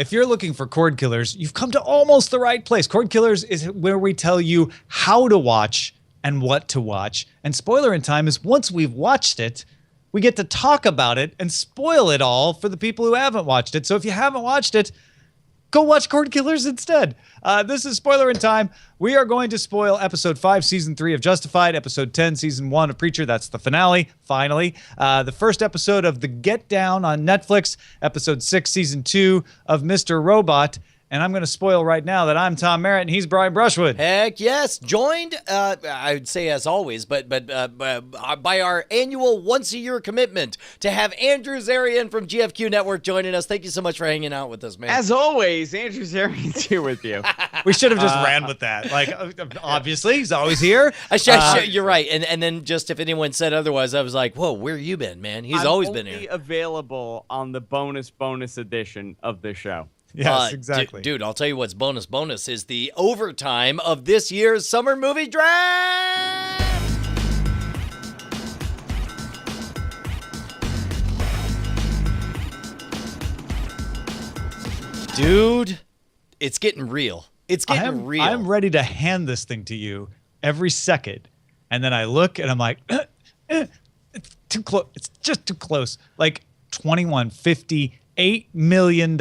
if you're looking for Cordkillers, you've come to almost the right place. Cordkillers is where we tell you how to watch and what to watch. And Spoilerin Time is once we've watched it, we get to talk about it and spoil it all for the people who haven't watched it. So if you haven't watched it, go watch Cordkillers instead. This is Spoilerin Time. We are going to spoil episode 5, season 3 of Justified, episode 10, season 1 of Preacher. That's the finale, finally. The first episode of The Get Down on Netflix, episode 6, season 2 of Mr. Robot. And I'm going to spoil right now that I'm Tom Merritt and he's Brian Brushwood. Heck yes. Joined, I would say as always, but by our annual once-a-year commitment to have Andrew Zarian from GFQ Network joining us. Thank you so much for hanging out with us, man. As always, Andrew Zarian's here with you. We should have just ran with that. Like, obviously, he's always here. You're right. And then just if anyone said otherwise, I was like, whoa, where you been, man? He's always been here. Available on the bonus edition of the show. Yes, exactly. Dude, I'll tell you what's bonus is the overtime of this year's summer movie draft. Dude, it's getting real. It's getting real. I'm ready to hand this thing to you every second. And then I look and I'm like, it's too close. It's just too close. Like $21.58 million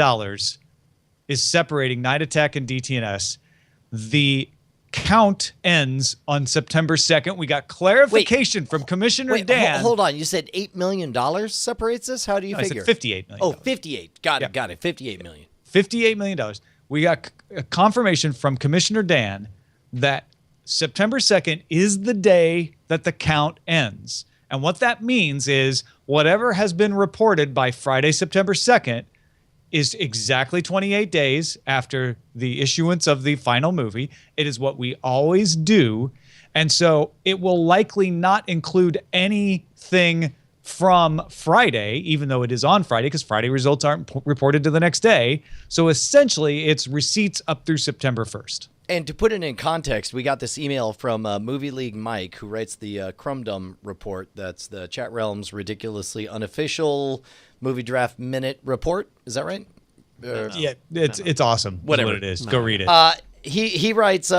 is separating Night Attack and DTNS. The count ends on September 2nd. We got clarification from Commissioner Dan. Hold on. You said $8 million separates us? How do you figure? I said $58 million. Oh, 58. Got it. $58 million. $58 million. We got a confirmation from Commissioner Dan that September 2nd is the day that the count ends. And what that means is whatever has been reported by Friday, September 2nd, is exactly 28 days after the issuance of the final movie. It is what we always do. And so it will likely not include anything from Friday, even though it is on Friday, because Friday results aren't reported to the next day. So essentially, it's receipts up through September 1st. And to put it in context, we got this email from Movie League Mike, who writes the Crumdom report. That's the Chat Realm's ridiculously unofficial movie draft minute report. Is that right? Yeah, it's awesome. Whatever what it is. Go read it. He writes,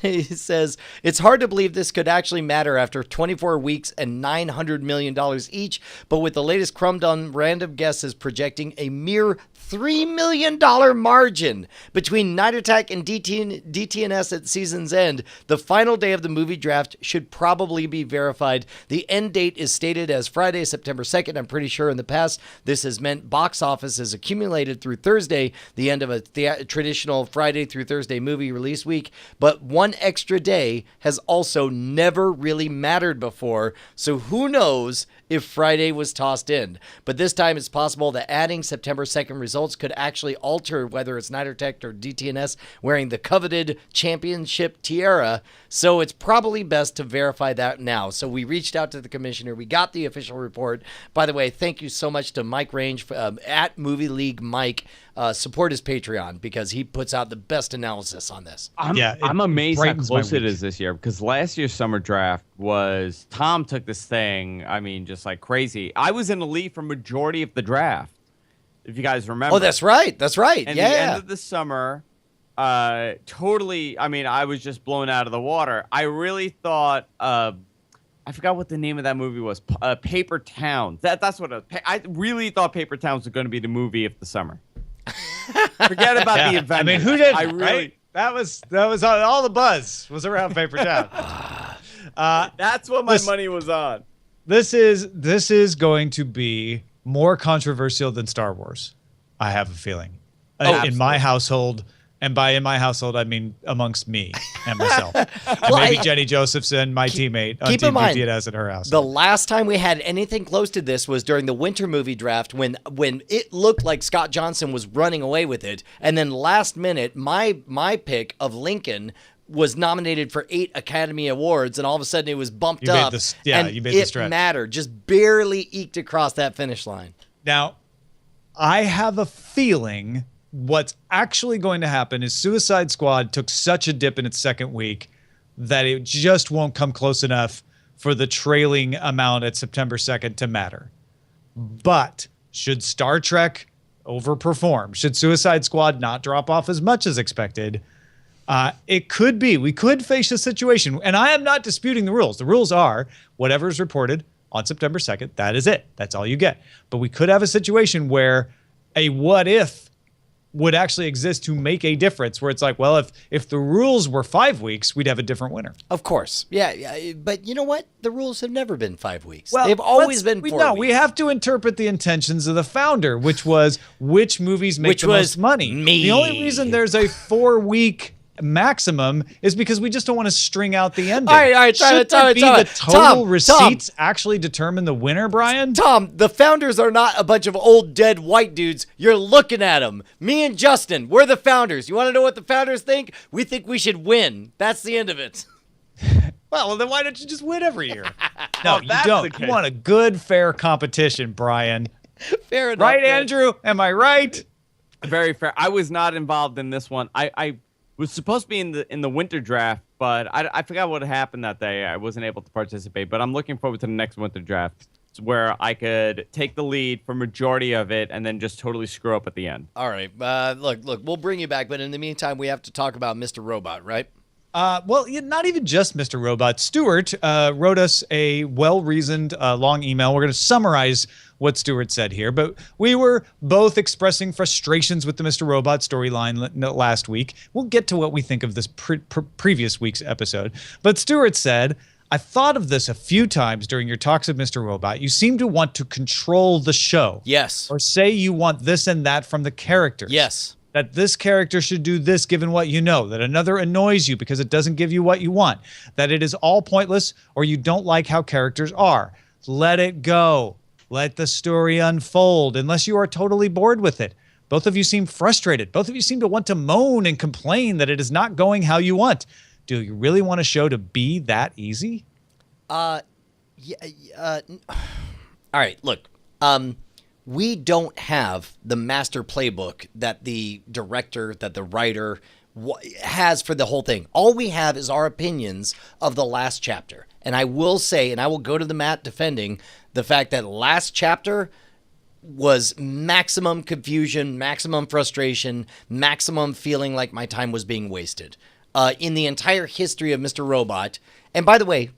he says, it's hard to believe this could actually matter after 24 weeks and $900 million each, but with the latest Crumdom random guesses projecting a mere $3 million margin between Night Attack and DTNS at season's end, the final day of the movie draft should probably be verified. The end date is stated as Friday, September 2nd. I'm pretty sure in the past this has meant box office is accumulated through Thursday, the end of a traditional Friday through Thursday movie release week, but one extra day has also never really mattered before, so who knows if Friday was tossed in. But this time it's possible that adding September 2nd results could actually alter whether it's Night Attack or DTNS wearing the coveted championship tiara, so it's probably best to verify that now. So we reached out to the commissioner. We got the official report. By the way, thank you so much to Mike Range at Movie League Mike. Support his Patreon because he puts out the best analysis on this. I'm amazed how close it is this year, because last year's summer draft was, Tom took this thing, I mean, just like crazy. I was in the lead for majority of the draft, if you guys remember. Oh, that's right. And the end of the summer, totally, I mean, I was just blown out of the water. I really thought, I forgot what the name of that movie was, Paper Towns. That's what it was. I really thought Paper Towns was going to be the movie of the summer. Forget about the event. I mean, who did? Right? That was all the buzz was around Paper Town. That's what my money was on. This is going to be more controversial than Star Wars. I have a feeling. In my household, and by in my household I mean amongst me and myself, and maybe Jenny Josephson, my teammate on Team DTNS at her house. The last time we had anything close to this was during the winter movie draft when it looked like Scott Johnson was running away with it, and then last minute my pick of Lincoln was nominated for 8 Academy Awards, and all of a sudden it was bumped up. You made the stretch. It mattered, just barely eked across that finish line. Now, I have a feeling what's actually going to happen is Suicide Squad took such a dip in its second week that it just won't come close enough for the trailing amount at September 2nd to matter. But should Star Trek overperform, should Suicide Squad not drop off as much as expected, it could be, we could face a situation, and I am not disputing the rules. The rules are whatever is reported on September 2nd, that is it. That's all you get. But we could have a situation where a what if would actually exist to make a difference, where it's like, well, if the rules were 5 weeks, we'd have a different winner. Of course. Yeah. But you know what? The rules have never been 5 weeks. Well, they've always been 4 weeks. We have to interpret the intentions of the founder, which was which movies make the most money. The only reason there's a 4-week maximum is because we just don't want to string out the ending. All right, Should the total receipts actually determine the winner, Brian? Tom, the founders are not a bunch of old dead white dudes. You're looking at them. Me and Justin, we're the founders. You want to know what the founders think? We think we should win. That's the end of it. Well, then why don't you just win every year? No, you don't. You want a good, fair competition, Brian. Fair enough. Right, Andrew? Am I right? Very fair. I was not involved in this one. I was supposed to be in the winter draft, but I forgot what happened that day. I wasn't able to participate, but I'm looking forward to the next winter draft where I could take the lead for majority of it and then just totally screw up at the end. All right. Look, we'll bring you back, but in the meantime, we have to talk about Mr. Robot, right? Well, not even just Mr. Robot. Stuart wrote us a well-reasoned long email. We're going to summarize what Stuart said here, but we were both expressing frustrations with the Mr. Robot storyline last week. We'll get to what we think of this previous week's episode. But Stuart said, I've thought of this a few times during your talks of Mr. Robot. You seem to want to control the show. Yes. Or say you want this and that from the characters. Yes. That this character should do this given what you know, that another annoys you because it doesn't give you what you want, that it is all pointless or you don't like how characters are. Let it go. Let the story unfold unless you are totally bored with it. Both of you seem frustrated. Both of you seem to want to moan and complain that it is not going how you want. Do you really want a show to be that easy? All right, look. We don't have the master playbook that the director, that the writer has for the whole thing. All we have is our opinions of the last chapter. And I will say, and I will go to the mat defending the fact that last chapter was maximum confusion, maximum frustration, maximum feeling like my time was being wasted in the entire history of Mr. Robot. And by the way,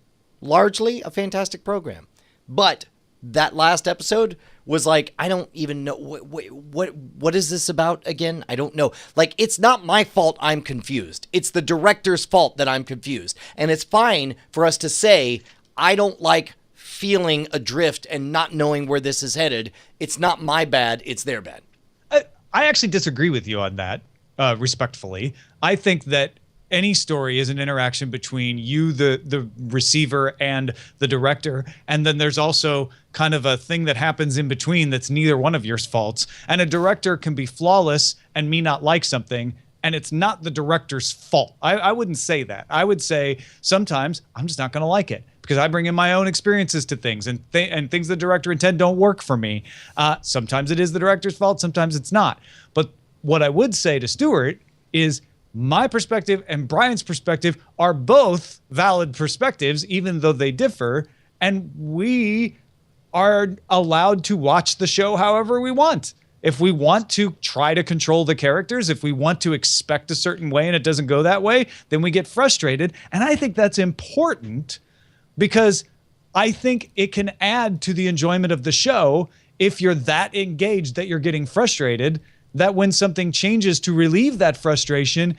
largely a fantastic program. But that last episode was like, I don't even know what is this about again? I don't know. Like, it's not my fault I'm confused. It's the director's fault that I'm confused. And it's fine for us to say, I don't like feeling adrift and not knowing where this is headed. It's not my bad, it's their bad. I actually disagree with you on that, respectfully. I think that any story is an interaction between you, the receiver, and the director. And then there's also kind of a thing that happens in between that's neither one of your faults. And a director can be flawless and me not like something, and it's not the director's fault. I wouldn't say that. I would say sometimes I'm just not going to like it because I bring in my own experiences to things, and things the director intended don't work for me. Sometimes it is the director's fault, sometimes it's not. But what I would say to Stuart is, my perspective and Brian's perspective are both valid perspectives, even though they differ, and we are allowed to watch the show however we want. If we want to try to control the characters, if we want to expect a certain way and it doesn't go that way, then we get frustrated. And I think that's important because I think it can add to the enjoyment of the show if you're that engaged that you're getting frustrated, that when something changes to relieve that frustration,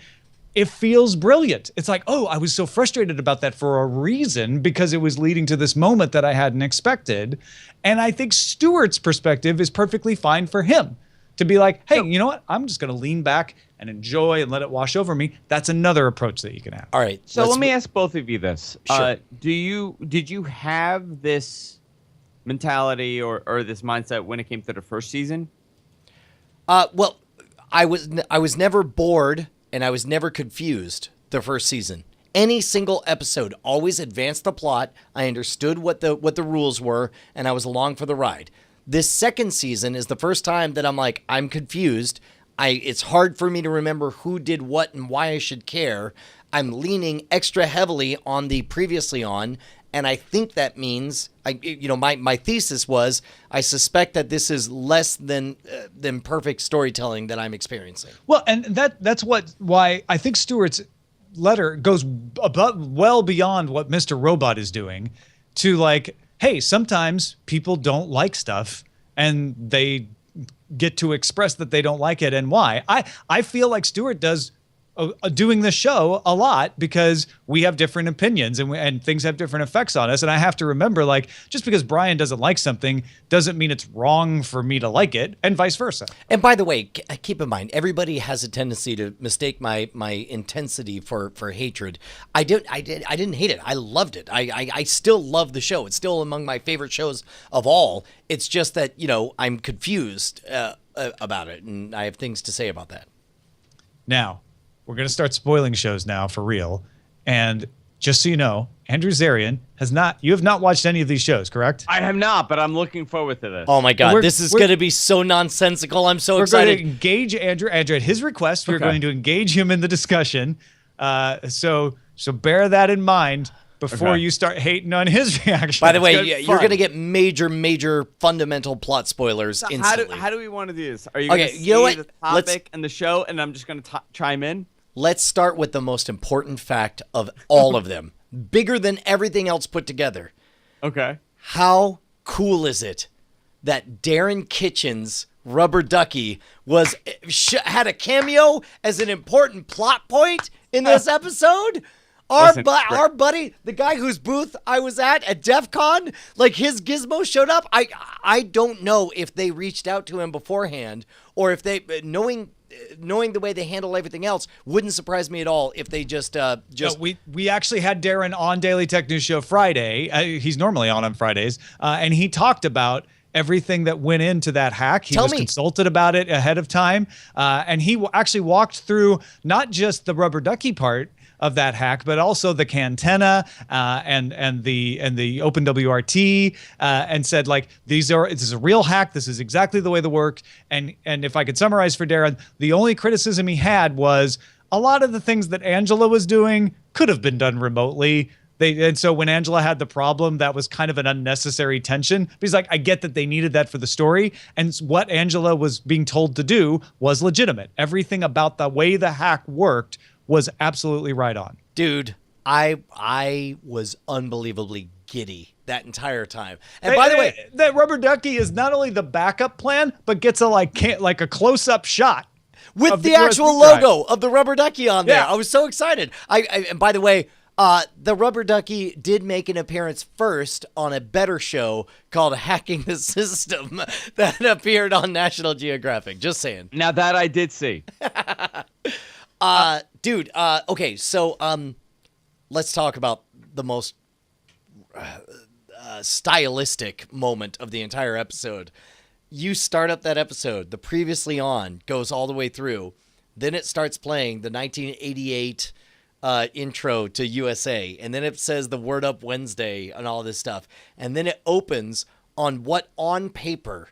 it feels brilliant. It's like, oh, I was so frustrated about that for a reason because it was leading to this moment that I hadn't expected. And I think Stuart's perspective is perfectly fine for him to be like, hey, you know what? I'm just going to lean back and enjoy and let it wash over me. That's another approach that you can have. All right. So let me ask both of you this. Sure. Did you have this mentality or this mindset when it came to the first season? Well, I was never bored and I was never confused the first season. Any single episode always advanced the plot. I understood what the rules were, and I was along for the ride. This second season is the first time that I'm like, I'm confused. It's hard for me to remember who did what and why I should care. I'm leaning extra heavily on the previously on, And I think that means, my thesis was, I suspect that this is less than perfect storytelling that I'm experiencing. Well, and that's why I think Stewart's letter goes well beyond what Mr. Robot is doing to like, hey, sometimes people don't like stuff and they get to express that they don't like it and why. I feel like Stewart does doing the show a lot because we have different opinions and things have different effects on us. And I have to remember, like, just because Brian doesn't like something doesn't mean it's wrong for me to like it, and vice versa. And by the way, keep in mind, everybody has a tendency to mistake my intensity for hatred. I didn't hate it. I loved it. I still love the show. It's still among my favorite shows of all. It's just that, I'm confused about it, and I have things to say about that. Now, we're going to start spoiling shows now for real. And just so you know, Andrew Zarian you have not watched any of these shows, correct? I have not, but I'm looking forward to this. Oh my God, this is going to be so nonsensical. I'm so excited. We're going to engage Andrew. Andrew, at his request, we're going to engage him in the discussion. So bear that in mind before you start hating on his reaction. By the way, you're going to get major fundamental plot spoilers instantly. How do we want to do this? Are you going to see the topic and the show, and I'm just going to chime in? Let's start with the most important fact of all of them. Bigger than everything else put together. Okay. How cool is it that Darren Kitchen's Rubber Ducky had a cameo as an important plot point in this episode? Our buddy, the guy whose booth I was at DEF CON, like his gizmo showed up. I don't know if they reached out to him beforehand or if they, knowing the way they handle everything else, wouldn't surprise me at all if they just. No, we actually had Darren on Daily Tech News Show Friday. He's normally on Fridays, and he talked about everything that went into that hack. He was consulted about it ahead of time, and he actually walked through not just the Rubber Ducky part of that hack, but also the Cantenna and the OpenWRT, and said, like, this is a real hack. This is exactly the way the worked. And if I could summarize for Darren, the only criticism he had was a lot of the things that Angela was doing could have been done remotely. And so when Angela had the problem, that was kind of an unnecessary tension. But he's like, I get that they needed that for the story. And what Angela was being told to do was legitimate. Everything about the way the hack worked was absolutely right on. Dude, I was unbelievably giddy that entire time. And by the way, that Rubber Ducky is not only the backup plan, but gets a a close-up shot with the actual logo of the Rubber Ducky on there. I was so excited. And by the way, the Rubber Ducky did make an appearance first on a better show called Hacking the System that appeared on National Geographic. Just saying. Now that I did see. Dude, okay, so let's talk about the most stylistic moment of the entire episode. You start up that episode, the previously on goes all the way through, then it starts playing the 1988 intro to USA, and then it says the Word Up Wednesday and all this stuff, and then it opens on what on paper,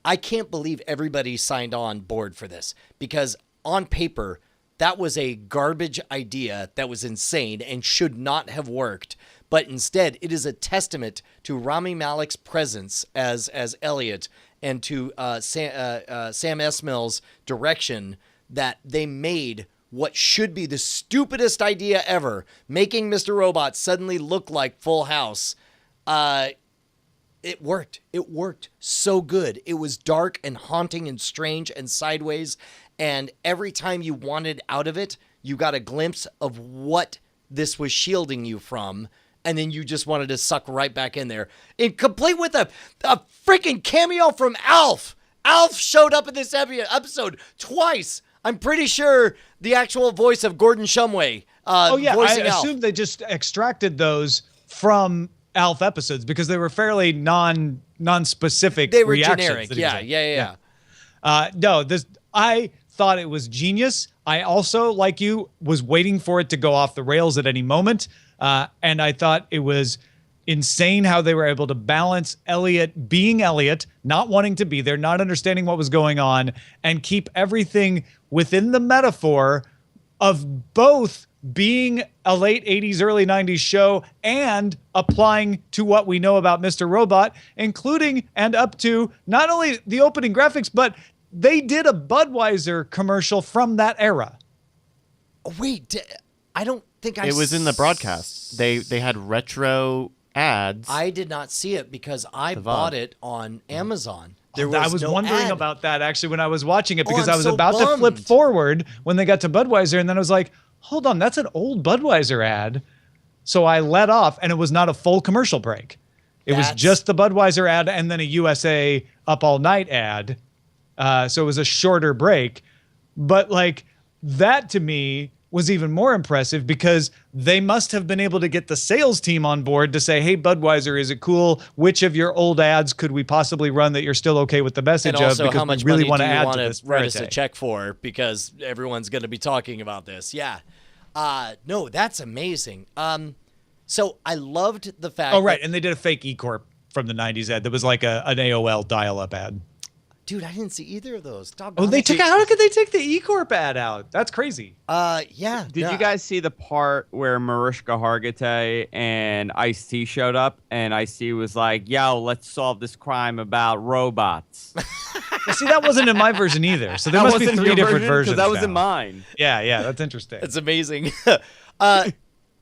I can't believe everybody signed on board for this, because on paper, that was a garbage idea that was insane and should not have worked. But instead, it is a testament to Rami Malek's presence as Elliot and to Sam Esmail's direction that they made what should be the stupidest idea ever, making Mr. Robot suddenly look like Full House. It worked. It worked so good. It was dark and haunting and strange and sideways. And every time you wanted out of it, you got a glimpse of what this was shielding you from. And then you just wanted to suck right back in there. Complete with a freaking cameo from Alf. Alf showed up in this episode twice. I'm pretty sure the actual voice of Gordon Shumway. I Alf. assume they just extracted those from Alf episodes because they were fairly non-specific. They were reactions. generic. Yeah. I thought it was genius. I also, like you, was waiting for it to go off the rails at any moment. And I thought it was insane how they were able to balance Elliot being Elliot, not wanting to be there, not understanding what was going on, and keep everything within the metaphor of both being a late 80s, early 90s show and applying to what we know about Mr. Robot, including and up to not only the opening graphics, but they did a Budweiser commercial from that era. Oh, wait, I don't think It was in the broadcast. They had retro ads. I did not see it because I bought it on Amazon. I was wondering about that actually when I was watching it, because I'm I was so about to flip bummed. forward when they got to Budweiser, and then I was like, hold on, that's an old Budweiser ad. So I let off, and it was not a full commercial break. It was just the Budweiser ad and then a USA Up All Night ad. So it was a shorter break. But like that to me was even more impressive, because they must have been able to get the sales team on board to say, hey, Budweiser, is it cool? Which of your old ads could we possibly run that you're still okay with the message And also, of? Because how much we really money want do to you add want to to this write us a verite. check for? Because everyone's going to be talking about this. Yeah. No, that's amazing. So I loved the fact. Oh, right. that- And they did a fake E-Corp from the 90s ad that was like an AOL dial-up ad. dude, I didn't see either of those. Oh, they took. How could they take the E-Corp ad out? That's crazy. Yeah. Did you guys see the part where Mariska Hargitay and Ice-T showed up, and Ice-T was like, yo, let's solve this crime about robots? Well, see, that wasn't in my version either. So there That must be wasn't three your different version? 'Cause versions. that was now. in mine. Yeah, that's interesting. It's amazing.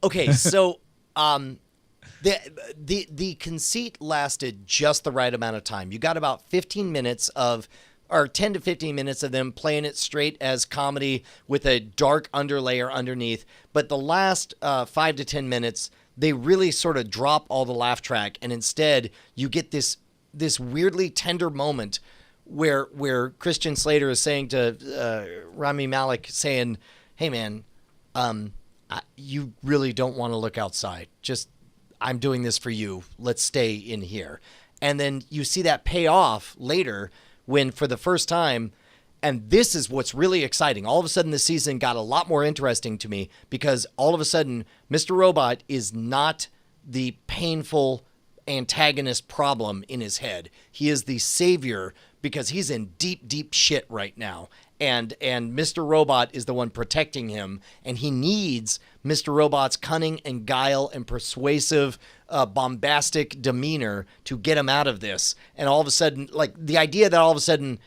Okay, so the conceit lasted just the right amount of time. You got about 15 minutes of, or 10 to 15 minutes of them playing it straight as comedy with a dark underlayer underneath. But the last 5 to 10 minutes, they really sort of drop all the laugh track, and instead you get this weirdly tender moment where Christian Slater is saying to Rami Malek, saying, hey man, you really don't want to look outside. Just, I'm doing this for you. Let's stay in here. And then you see that pay off later when, for the first time, and this is what's really exciting. All of a sudden, the season got a lot more interesting to me, because all of a sudden, Mr. Robot is not the painful antagonist problem in his head. He is the savior, because he's in deep, deep shit right now. And Mr. Robot is the one protecting him, and he needs Mr. Robot's cunning and guile and persuasive, bombastic demeanor to get him out of this. And all of a sudden, like the idea that all of a sudden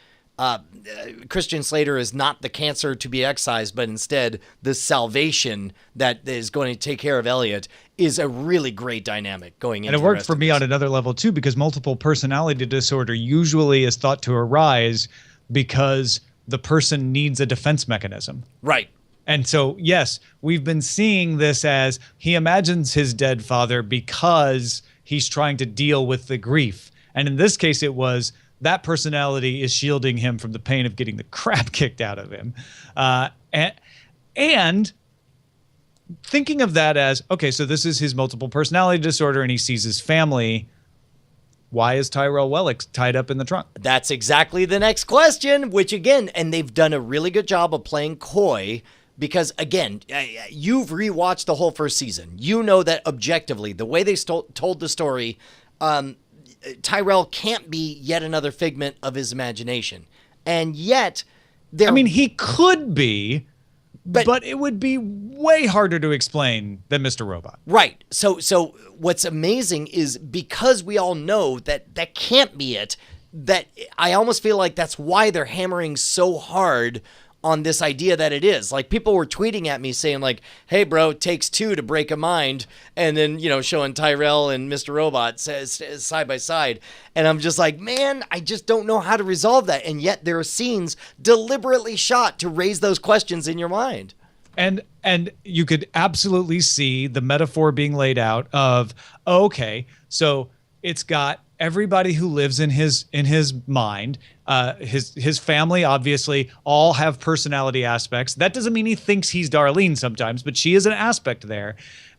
Christian Slater is not the cancer to be excised, but instead the salvation that is going to take care of Elliot, is a really great dynamic going into. And it worked for me on another level too, because multiple personality disorder usually is thought to arise because the person needs a defense mechanism. Right. And so, yes, we've been seeing this as he imagines his dead father because he's trying to deal with the grief. And in this case, it was that personality is shielding him from the pain of getting the crap kicked out of him. And thinking of that as, okay, so this is his multiple personality disorder and he sees his family. Why is Tyrell Wellick tied up in the trunk? That's exactly the next question, which again, and they've done a really good job of playing coy, because again, you've rewatched the whole first season. You know that objectively, the way they told the story, Tyrell can't be yet another figment of his imagination. And yet, I mean, he could be, but it would be way harder to explain than Mr. Robot. Right. So what's amazing is, because we all know that that can't be it, that I almost feel like that's why they're hammering so hard on this idea that it is. Like, people were tweeting at me saying like, hey bro, it takes two to break a mind, and then, you know, showing Tyrell and Mr. Robot side by side, and I'm just like, man, I just don't know how to resolve that. And yet there are scenes deliberately shot to raise those questions in your mind. And you could absolutely see the metaphor being laid out of, okay, so it's got everybody who lives in his mind, his family, obviously, all have personality aspects. That doesn't mean he thinks he's Darlene sometimes, but she is an aspect there.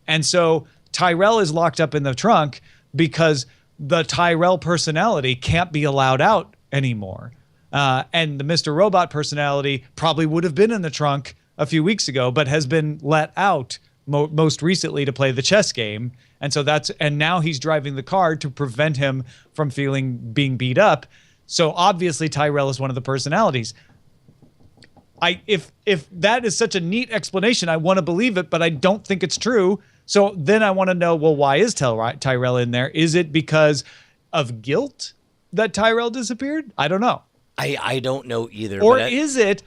And so Tyrell is locked up in the trunk because the Tyrell personality can't be allowed out anymore. And the Mr. Robot personality probably would have been in the trunk a few weeks ago, but has been let out most recently to play the chess game. And so and now he's driving the car to prevent him from being beat up. So obviously Tyrell is one of the personalities. If that is such a neat explanation, I want to believe it, but I don't think it's true. So then I want to know, well, why is Tyrell in there? Is it because of guilt that Tyrell disappeared? I don't know. I don't know either. Or is it,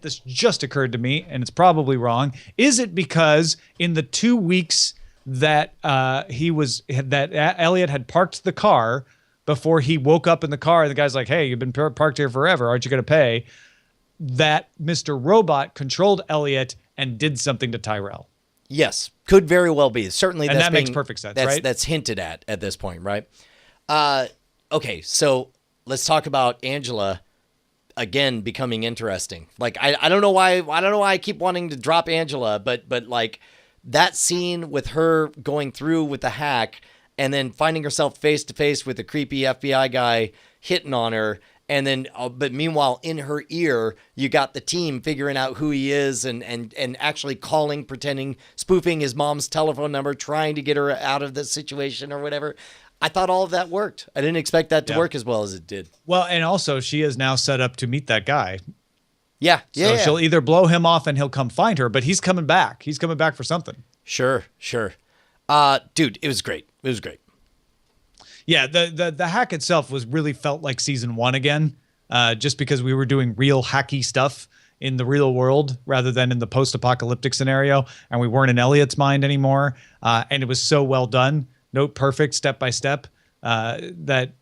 this just occurred to me, and it's probably wrong, is it because in the 2 weeks that Elliot had parked the car before he woke up in the car, and the guy's like, hey, you've been parked here forever, aren't you going to pay? That Mr. Robot controlled Elliot and did something to Tyrell. Yes, could very well be. Certainly, and that makes perfect sense, right? That's hinted at this point, right? Okay, so let's talk about Angela again becoming interesting. Like I don't know why I keep wanting to drop Angela, but like that scene with her going through with the hack and then finding herself face to face with the creepy FBI guy hitting on her. And then, but meanwhile, in her ear, you got the team figuring out who he is and actually calling, pretending, spoofing his mom's telephone number, trying to get her out of the situation or whatever. I thought all of that worked. I didn't expect that to work as well as it did. Well, and also she is now set up to meet that guy. Yeah. So she'll either blow him off and he'll come find her, but he's coming back. He's coming back for something. Sure. Dude, it was great. It was great. Yeah, the hack itself really felt like season 1 again, just because we were doing real hacky stuff in the real world rather than in the post-apocalyptic scenario, and we weren't in Elliot's mind anymore. And it was so well done, note perfect, step by step, that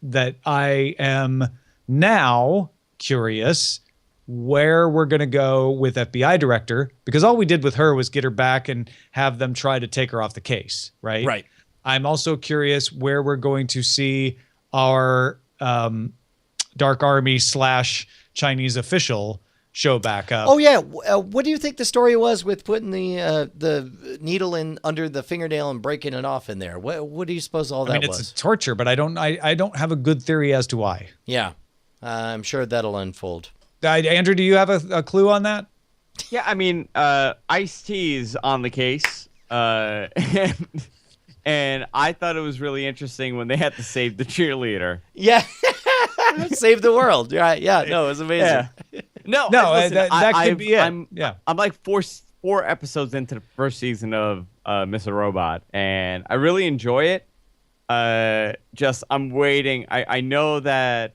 I am now curious where we're going to go with FBI director, because all we did with her was get her back and have them try to take her off the case, right? Right. I'm also curious where we're going to see our Dark Army / Chinese official show back up. Oh yeah, what do you think the story was with putting the needle in under the fingernail and breaking it off in there? What do you suppose all that was? It's torture, but I don't have a good theory as to why. Yeah, I'm sure that'll unfold. Andrew, do you have a clue on that? Yeah, I mean, Ice-T's on the case, and I thought it was really interesting when they had to save the cheerleader. Yeah, save the world. Right? Yeah, no, it was amazing. Yeah. No, listen, that could be it. I'm like four episodes into the first season of Mr. Robot, and I really enjoy it. I'm waiting. I know that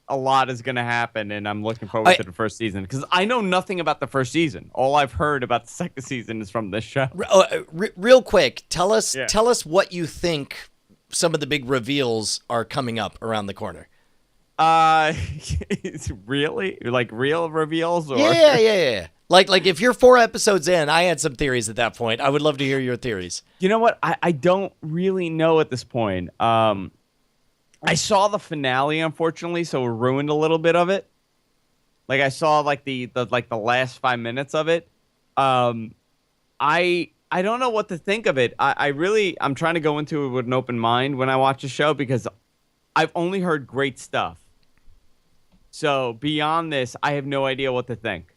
a lot is going to happen, and I'm looking forward to the first season because I know nothing about the first season. All I've heard about the second season is from this show. Real quick, tell us what you think some of the big reveals are coming up around the corner. Really? Like real reveals? Or? Yeah. Like if you're 4 episodes in, I had some theories at that point. I would love to hear your theories. You know what? I don't really know at this point. I saw the finale, unfortunately, so it ruined a little bit of it. Like I saw like the last 5 minutes of it. I don't know what to think of it. I'm trying to go into it with an open mind when I watch a show because I've only heard great stuff. So beyond this, I have no idea what to think.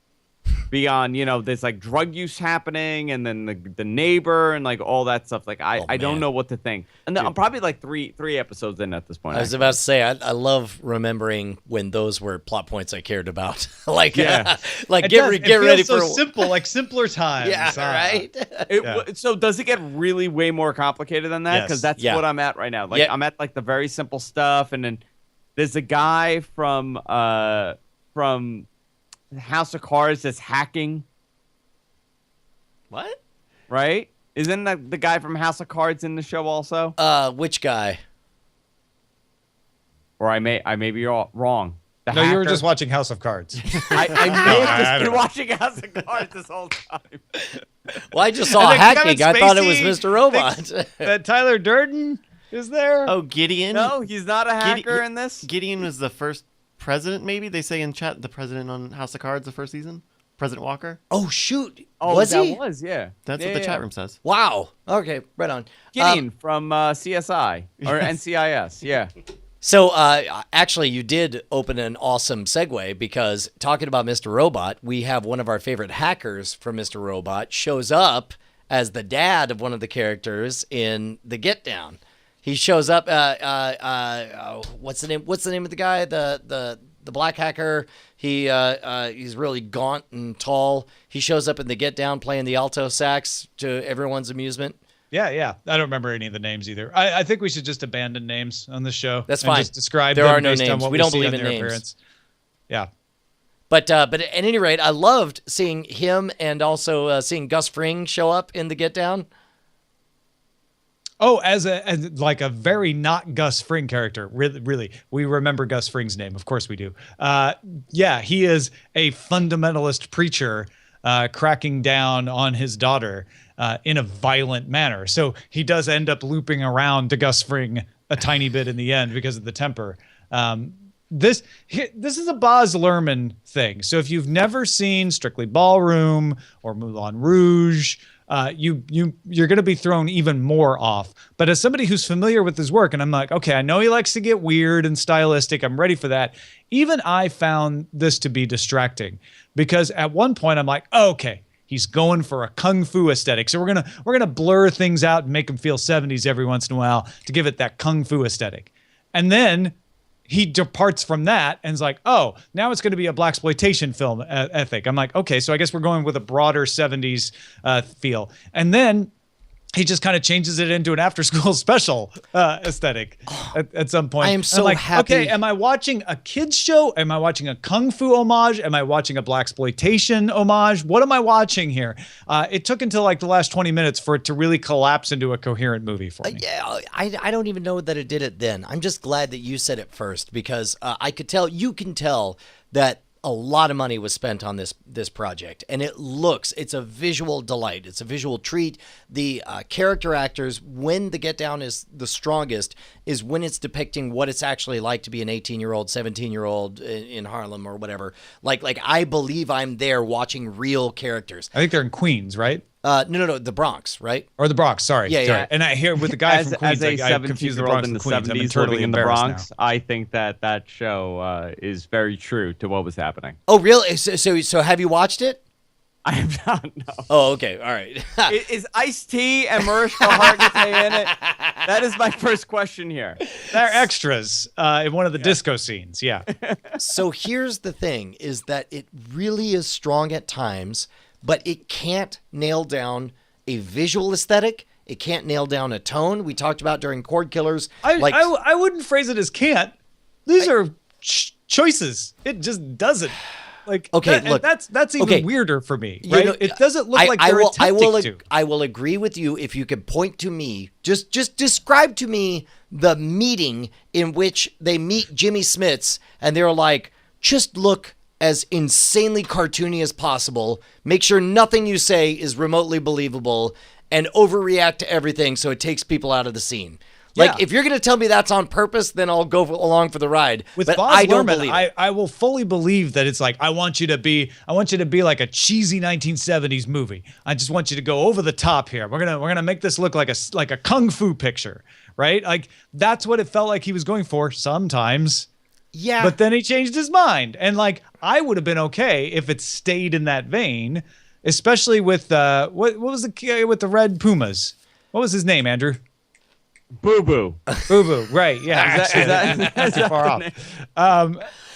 Beyond, there's like drug use happening and then the neighbor and like all that stuff. Like I don't know what to think. And I'm probably like three episodes in at this point. I was about to say, I love remembering when those were plot points I cared about. It get ready for simple, like simpler times. Yeah, right. So does it get really way more complicated than that? Because that's what I'm at right now. Like I'm at like the very simple stuff, and then there's a guy from House of Cards that's hacking. What? Right? Isn't the guy from House of Cards in the show also? Which guy? Or I may be wrong. No, you were just watching House of Cards. I may have just been watching House of Cards this whole time. Well, I just saw hacking. I thought it was Mr. Robot. That Tyler Durden is there? Oh, Gideon? No, he's not a hacker in this. Gideon was the first president, maybe? They say in chat, the president on House of Cards the first season? President Walker? Oh, shoot. Was he? Yeah. That's what the chat room says. Wow. Okay, right on. Gideon from CSI or NCIS. Yeah. So, actually, you did open an awesome segue because talking about Mr. Robot, we have one of our favorite hackers from Mr. Robot shows up as the dad of one of the characters in The Get Down. He shows up. What's the name? What's the name of the guy? The the black hacker. He's really gaunt and tall. He shows up in the Get Down playing the alto sax to everyone's amusement. Yeah. I don't remember any of the names either. I think we should just abandon names on this show. That's and fine. Just describe There them are no based on names. what We don't see believe on in their names. appearance. Yeah. But at any rate, I loved seeing him and also seeing Gus Fring show up in the Get Down. Oh, as like a very not Gus Fring character. Really, we remember Gus Fring's name. Of course we do. Yeah, he is a fundamentalist preacher cracking down on his daughter in a violent manner. So he does end up looping around to Gus Fring a tiny bit in the end because of the temper. This is a Baz Luhrmann thing. So if you've never seen Strictly Ballroom or Moulin Rouge, you're going to be thrown even more off. But as somebody who's familiar with his work, and I'm like, okay, I know he likes to get weird and stylistic. I'm ready for that. Even I found this to be distracting because at one point I'm like, oh, okay, he's going for a kung fu aesthetic. So we're gonna blur things out and make him feel 70s every once in a while to give it that kung fu aesthetic. And then he departs from that and is like, oh, now it's going to be a blaxploitation film ethic. I'm like, okay, so I guess we're going with a broader 70s feel. And then he just kind of changes it into an after-school special aesthetic at some point. I am so happy. Okay, am I watching a kids show? Am I watching a kung fu homage? Am I watching a blaxploitation homage? What am I watching here? It took until like the last 20 minutes for it to really collapse into a coherent movie for me. Yeah, I don't even know that it did it then. I'm just glad that you said it first because I could tell, you can tell that a lot of money was spent on this project, and it's a visual delight. It's a visual treat. The character actors, when the Get Down is the strongest, is when it's depicting what it's actually like to be an 18-year-old, 17-year-old in Harlem or whatever. Like I believe I'm there watching real characters. I think they're in Queens, right? No, the Bronx, right? Or the Bronx, sorry. Yeah. And I hear with the guy from Queens, as a I confuse the 17-year-old Bronx in and the Queens. I'm 70s totally living in the embarrassed Bronx, now. I think that show is very true to what was happening. Oh, really? So have you watched it? I have not. No. Oh, okay. All right. Is Ice-T and Mariska Hargitay in it? That is my first question here. They're extras in one of the disco scenes. Yeah. So here's the thing, is that it really is strong at times, but it can't nail down a visual aesthetic. It can't nail down a tone. We talked about during Cordkillers. I wouldn't phrase it as can't. These are choices. It just doesn't. Like, okay, look, that's even weirder for me, right? You know, it doesn't look like they're attempting to. I will agree with you if you could point to me, just describe to me the meeting in which they meet Jimmy Smits and they're like, just look as insanely cartoony as possible, make sure nothing you say is remotely believable, and overreact to everything so it takes people out of the scene. Like, if you're going to tell me that's on purpose, then I'll go along for the ride. With but Baz I don't Luhrmann, believe it. I will fully believe that it's like, I want you to be like a cheesy 1970s movie. I just want you to go over the top here. We're gonna make this look like a kung fu picture, right? Like, that's what it felt like he was going for sometimes. Yeah. But then he changed his mind. And like, I would have been okay if it stayed in that vein, especially with what was the guy with the red Pumas? What was his name, Andrew? Boo Boo. Boo Boo, right? Yeah, Is that not too far off.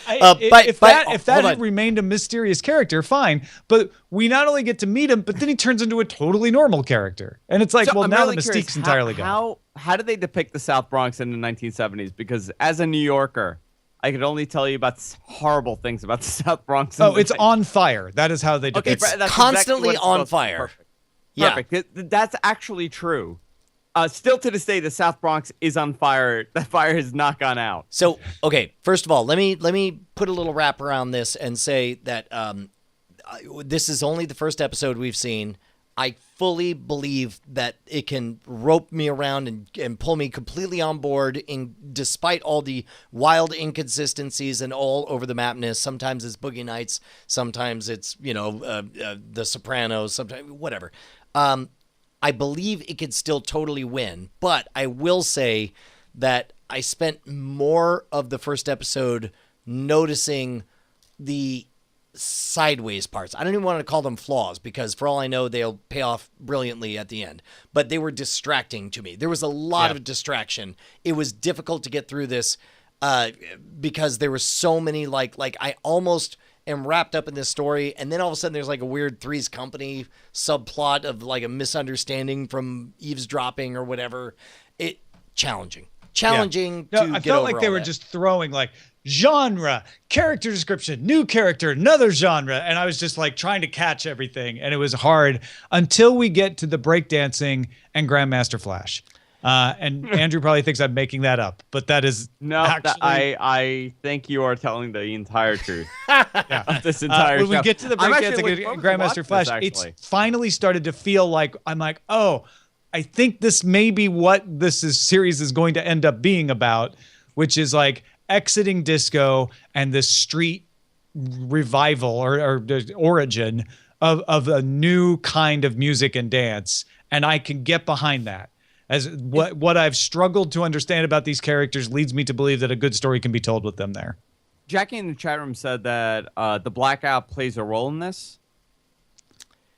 If that had remained a mysterious character, fine. But we not only get to meet him, but then he turns into a totally normal character, and it's like, So well, I'm now really the mystique's curious, entirely gone. How did they depict the South Bronx in the 1970s? Because as a New Yorker, I could only tell you about horrible things about the South Bronx. Oh, it's on fire. That is how they depict it. That's constantly exactly on what it's fire. Perfect. Yeah. Perfect. That's actually true. Still to this day, the South Bronx is on fire. That fire has not gone out. So, okay, first of all, let me put a little wrap around this and say that this is only the first episode we've seen. I fully believe that it can rope me around and pull me completely on board despite all the wild inconsistencies and all over the mapness. Sometimes it's Boogie Nights. Sometimes it's, The Sopranos. Sometimes, whatever. I believe it could still totally win, but I will say that I spent more of the first episode noticing the sideways parts. I don't even want to call them flaws because for all I know, they'll pay off brilliantly at the end, but they were distracting to me. There was a lot of distraction. It was difficult to get through this. because there were so many like I almost am wrapped up in this story, and then all of a sudden there's like a weird Three's Company subplot of like a misunderstanding from eavesdropping or whatever. It challenging No, to I get felt over like they all were that. just throwing like genre, character description, new character, another genre, and I was just like trying to catch everything, and it was hard until we get to the breakdancing and Grandmaster Flash. And Andrew probably thinks I'm making that up, but that is No, actually. I think you are telling the entire truth. Yeah. Of this entire When we show. get to the I'm actually breakdancing looking and forward to watching Grandmaster Flash, this, it's actually. finally started to feel like I'm like, oh, I think this may be what series is going to end up being about, which is like exiting disco and this street revival or the origin of a new kind of music and dance, and I can get behind that. As what I've struggled to understand about these characters leads me to believe that a good story can be told with them there. Jackie in the chat room said that the blackout plays a role in this.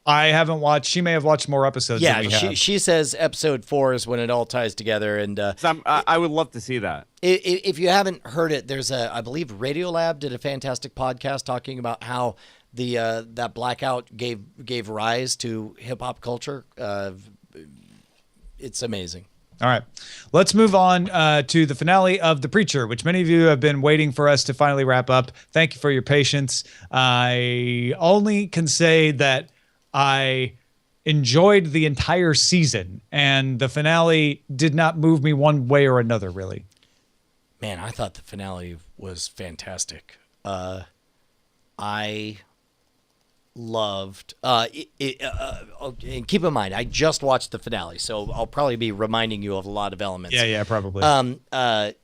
I haven't watched. She may have watched more episodes Yeah, than we have. she says episode 4 is when it all ties together, and So I would love to see that. if you haven't heard it, there's I believe Radiolab did a fantastic podcast talking about how the that blackout gave rise to hip hop culture. It's amazing. All right. Let's move on to the finale of The Preacher, which many of you have been waiting for us to finally wrap up. Thank you for your patience. I only can say that I enjoyed the entire season, and the finale did not move me one way or another, really. Man, I thought the finale was fantastic. I loved and keep in mind, I just watched the finale, so I'll probably be reminding you of a lot of elements. Yeah, probably.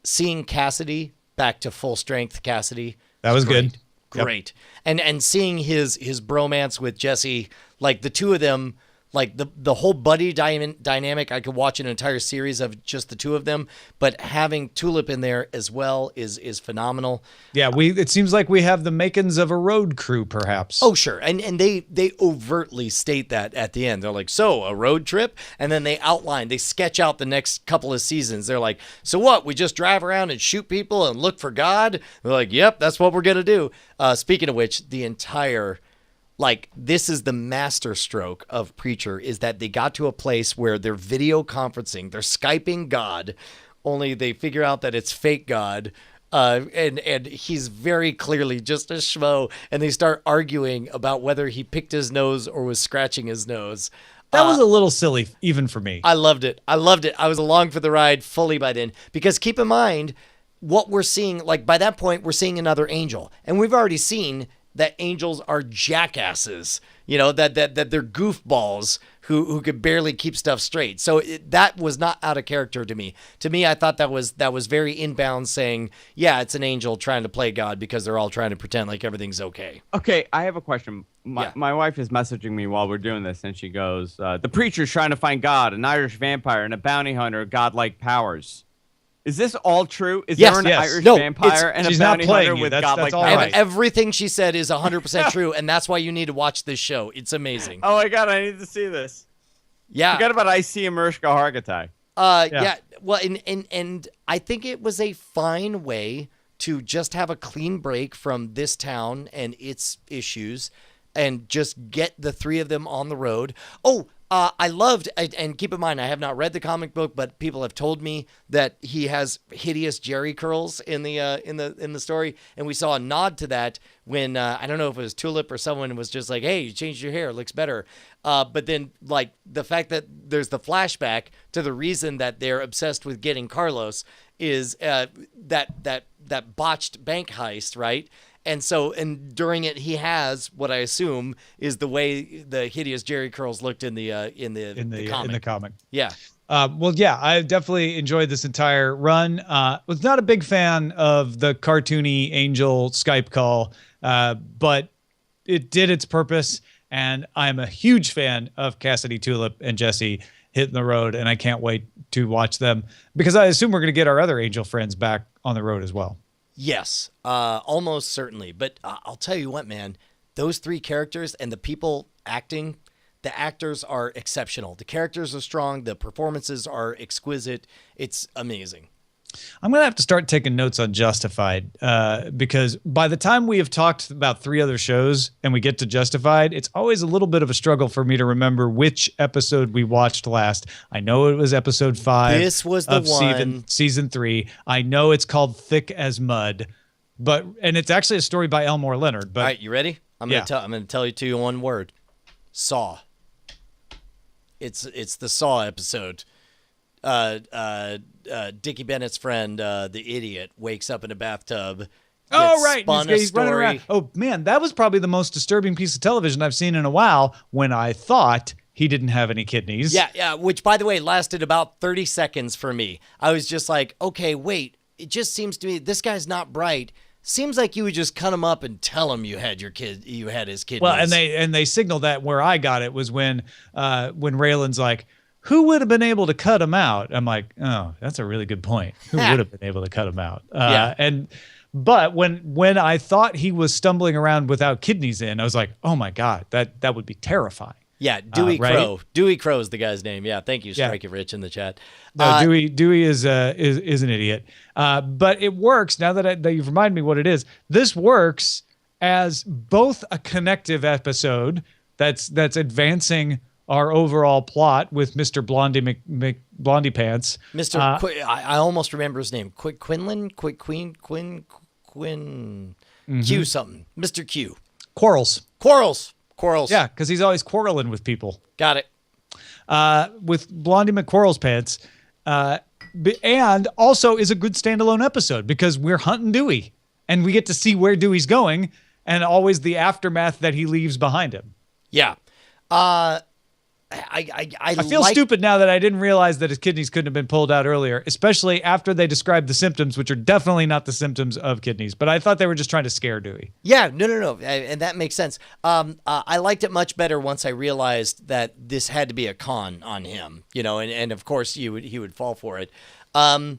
Seeing Cassidy back to full strength Cassidy, That was great. good. Great. And seeing his bromance with Jesse, like the two of them, like the whole buddy dynamic, I could watch an entire series of just the two of them, but having Tulip in there as well is phenomenal. Yeah, it seems like we have the makings of a road crew, perhaps. Oh, sure. And they overtly state that at the end. They're like, so a road trip? And then they sketch out the next couple of seasons. They're like, so what? We just drive around and shoot people and look for God? They're like, yep, that's what we're going to do. Speaking of which, the entire, like, this is the master stroke of Preacher, is that they got to a place where they're video conferencing, they're Skyping God, only they figure out that it's fake God. And he's very clearly just a schmo, and they start arguing about whether he picked his nose or was scratching his nose. That was a little silly, even for me. I loved it. I was along for the ride fully by then, because keep in mind what we're seeing, like by that point, we're seeing another angel, and we've already seen that angels are jackasses, that they're goofballs who could barely keep stuff straight. So that was not out of character to me. To me, I thought that was very inbound, saying, yeah, it's an angel trying to play God because they're all trying to pretend like everything's okay. Okay, I have a question. Yeah. My wife is messaging me while we're doing this, and she goes, the preacher's trying to find God, an Irish vampire, and a bounty hunter, godlike powers. Is this all true? Is Yes, there an yes. Irish No, vampire and a she's not bounty playing hunter you. with That's godlike all powers? right. Everything she said is 100% true, and that's why you need to watch this show. It's amazing. Oh my god, I need to see this. Yeah. Forget about I see Immershka Hargitay. Yeah. Well, and I think it was a fine way to just have a clean break from this town and its issues, and just get the three of them on the road. Oh, I loved, and keep in mind, I have not read the comic book, but people have told me that he has hideous Jerry curls in the story, and we saw a nod to that when I don't know if it was Tulip or someone was just like, "Hey, you changed your hair, it looks better." But then, like, the fact that there's the flashback to the reason that they're obsessed with getting Carlos is that botched bank heist, right? And so, and during it, he has what I assume is the way the hideous Jerry curls looked in the comic. In the comic. Yeah. Well, yeah, I definitely enjoyed this entire run. Was not a big fan of the cartoony angel Skype call, but it did its purpose, and I'm a huge fan of Cassidy, Tulip, and Jesse hitting the road, and I can't wait to watch them, because I assume we're going to get our other angel friends back on the road as well. Yes, almost certainly. But I'll tell you what, man, those three characters and the people acting, the actors are exceptional. The characters are strong. The performances are exquisite. It's amazing. I'm going to have to start taking notes on Justified because by the time we have talked about 3 other shows and we get to Justified, it's always a little bit of a struggle for me to remember which episode we watched last. I know it was episode 5 This was the of one. season 3. I know it's called Thick as Mud, and it's actually a story by Elmore Leonard. But All right, you ready? I'm going to tell you to you one word. Saw. It's the Saw episode. Dickie Bennett's friend, the idiot, wakes up in a bathtub. Oh, right. Spun He's a running story. around. Oh, man, that was probably the most disturbing piece of television I've seen in a while when I thought he didn't have any kidneys. Yeah, which, by the way, lasted about 30 seconds for me. I was just like, okay, wait. It just seems to me this guy's not bright. Seems like you would just cut him up and tell him you had his kidneys. Well, and they signaled that where I got it was when Raylan's like, who would have been able to cut him out? I'm like, oh, that's a really good point. Who would have been able to cut him out? But when I thought he was stumbling around without kidneys in, I was like, oh my God, that would be terrifying. Yeah, Dewey right? Crow. Dewey Crow is the guy's name. Yeah, thank you, Strike It Rich in the chat. No, Dewey is an idiot. But it works now that you've reminded me what it is. This works as both a connective episode that's advancing our overall plot with Mr. Blondie Pants. Mr. I almost remember his name. Quinlan? Quinn? Q something. Mr. Q. Quarrels. Yeah, because he's always quarreling with people. got it. With Blondie McQuarrels Pants. And also is a good standalone episode because we're hunting Dewey. And we get to see where Dewey's going and always the aftermath that he leaves behind him. Yeah. I feel stupid now that I didn't realize that his kidneys couldn't have been pulled out earlier, especially after they described the symptoms, which are definitely not the symptoms of kidneys. But I thought they were just trying to scare Dewey. Yeah, no, and that makes sense. I liked it much better once I realized that this had to be a con on him, and of course he would fall for it. I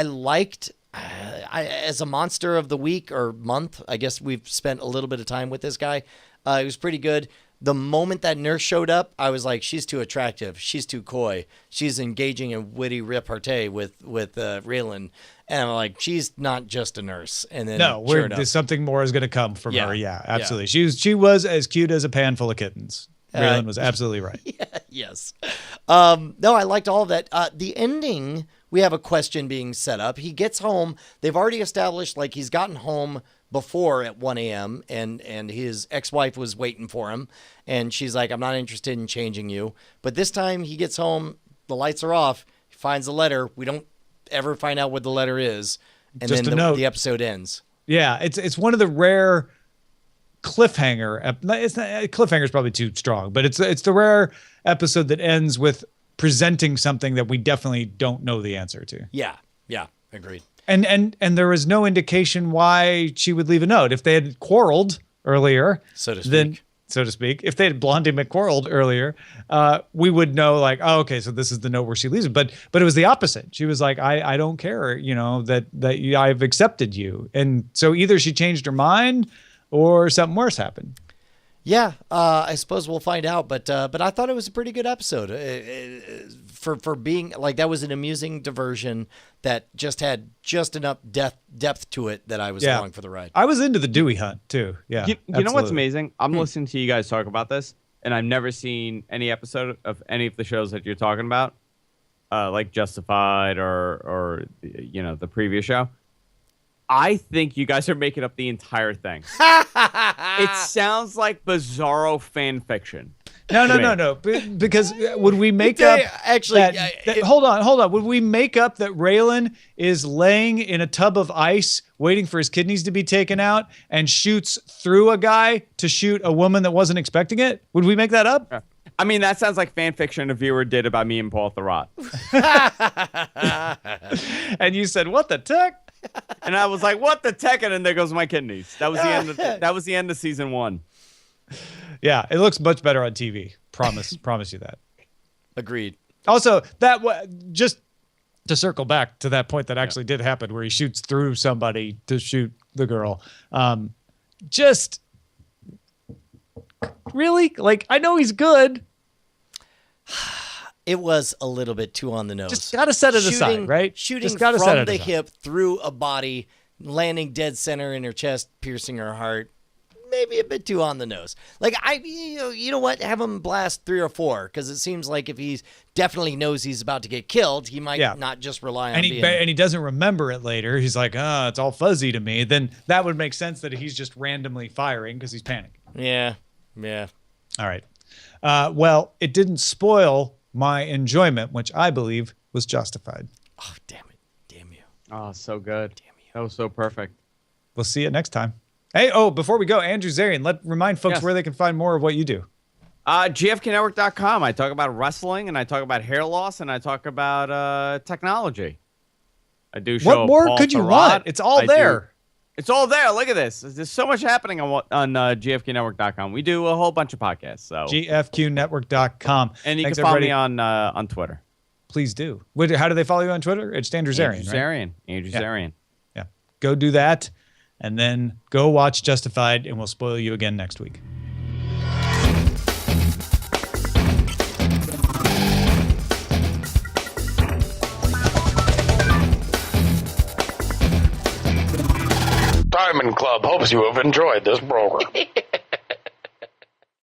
liked as a monster of the week or month. I guess we've spent a little bit of time with this guy. It was pretty good. The moment that nurse showed up, I was like, she's too attractive. She's too coy. She's engaging in witty repartee with Raylan. And I'm like, she's not just a nurse. And then there's something more is going to come from her. Yeah, absolutely. Yeah. She was as cute as a pan full of kittens. Raylan was absolutely right. Yeah, yes. No, I liked all of that. The ending, we have a question being set up. He gets home. They've already established, like, he's gotten home before at 1 a.m. and his ex-wife was waiting for him. And she's like, I'm not interested in changing you. But this time he gets home, the lights are off. He finds a letter. We don't ever find out what the letter is. And Just then a note. the episode ends. Yeah, it's one of the rare cliffhanger. Cliffhanger is probably too strong, but it's the rare episode that ends with presenting something that we definitely don't know the answer to. Yeah, agreed. And there was no indication why she would leave a note. If they had quarreled earlier, so to speak, if they had Blondie McQuarreled earlier, we would know, like, oh, okay, so this is the note where she leaves it. But it was the opposite. She was like, I don't care, that I've accepted you. And so either she changed her mind or something worse happened. Yeah, I suppose we'll find out. But I thought it was a pretty good episode for being like, that was an amusing diversion that just had just enough depth to it that I was along for the ride. I was into the Dewey hunt too. Yeah, you know what's amazing? I'm listening to you guys talk about this, and I've never seen any episode of any of the shows that you're talking about, like Justified or the previous show. I think you guys are making up the entire thing. It sounds like bizarro fan fiction. No. Because would we make up hold on. Would we make up that Raylan is laying in a tub of ice waiting for his kidneys to be taken out and shoots through a guy to shoot a woman that wasn't expecting it? Would we make that up? I mean, that sounds like fan fiction a viewer did about me and Paul Thurrott. And you said, what the tech? And I was like, what the tech? And then there goes my kidneys. That was the end that was the end of season 1. Yeah, it looks much better on TV. Promise you that. Agreed. Also, just to circle back to that point that actually did happen, where he shoots through somebody to shoot the girl. Just really, like, I know he's good. It was a little bit too on the nose. Just got to set it aside, right? Shooting Just gotta set from it the aside. hip through a body, landing dead center in her chest, piercing her heart. Maybe a bit too on the nose. Like, you know what? Have him blast 3 or 4, because it seems like if he definitely knows he's about to get killed, he might not just rely on and being... and he doesn't remember it later. He's like, it's all fuzzy to me. Then that would make sense that he's just randomly firing because he's panicking. Yeah. All right. Well, it didn't spoil my enjoyment, which I believe was justified. Oh, damn it. Damn you. Oh, so good. Damn you. That was so perfect. We'll see you next time. Hey, before we go, Andrew Zarian, remind folks where they can find more of what you do. GFKnetwork.com. I talk about wrestling, and I talk about hair loss, and I talk about technology. I do show What more Paul could you Thurrott. want? It's all there. It's all there. Look at this. There's so much happening on GFKnetwork.com. We do a whole bunch of podcasts. So GFQnetwork.com. And you Thanks, can follow everybody. me on Twitter. Please do. How do they follow you on Twitter? It's Andrew Zarian, right? Andrew Zarian. Yeah. Go do that, and then go watch Justified, and we'll spoil you again next week. Diamond Club hopes you have enjoyed this program.